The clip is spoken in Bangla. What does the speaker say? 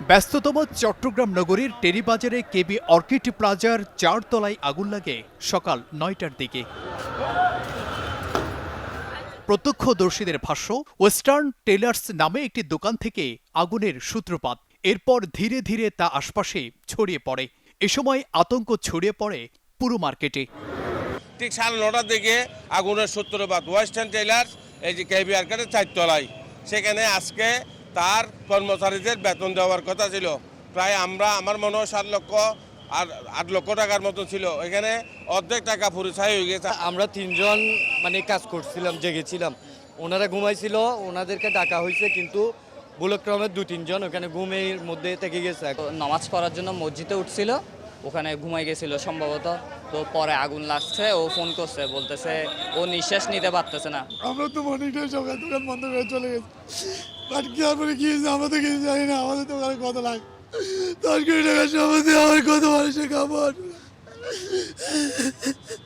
ব্যস্ততম চট্টগ্রাম নগরীর টেরিবাজারে কেবি অর্কিড প্লাজার ৪ তলায় আগুন লাগে সকাল ৯টার দিকে। প্রত্যক্ষদর্শীদের ভাষ্য, ওয়েস্টার্ন টেলার্স নামে একটি দোকান থেকে আগুনের সূত্রপাত। এরপর ধীরে ধীরে তা আশপাশে ছড়িয়ে পড়ে। এ সময় আতঙ্ক ছড়িয়ে পড়ে পুরো মার্কেটে। ঠিক 9:30টার দিকে আগুনের সূত্রপাত ওয়েস্টার্ন টেলার্স এই যে কেবি আর্কেডের 4 তলায়। সেখানে আজকে তার কর্মচারীদের বেতন দেওয়ার কথা ছিল। প্রায় আমার মনে হয় 8 লক্ষ টাকার মতো ছিল। এখানে অর্ধেক টাকা পুরোছাই হয়ে গেছে। আমরা 3 জন কাজ করছিলাম, জেগেছিলাম। ওনারা ঘুমাইছিল, ওনাদেরকে ডাকা হয়েছে, কিন্তু বুলক্রমে 2-3 জন ওখানে ঘুমের মধ্যে থেকে গেছে। নামাজ পড়ার জন্য মসজিদে উঠছিল, ওখানে ঘুমাই গেছিল সম্ভবত। তো পরে আগুন লাগছে, ও ফোন করছে, বলতেছে ও নিঃশ্বাস নিতে পারতেছে না। আমরা তো মর্নিংটাই সকাল দোকান বন্ধ করে চলে গেছি, বাট কি তারপরে কি হয়েছে আমরা তো কিছু জানি না। আমাদের দোকানে কত লাখ 10 কোটি টাকার সম্বন্ধে আমার কত মানুষের খাবার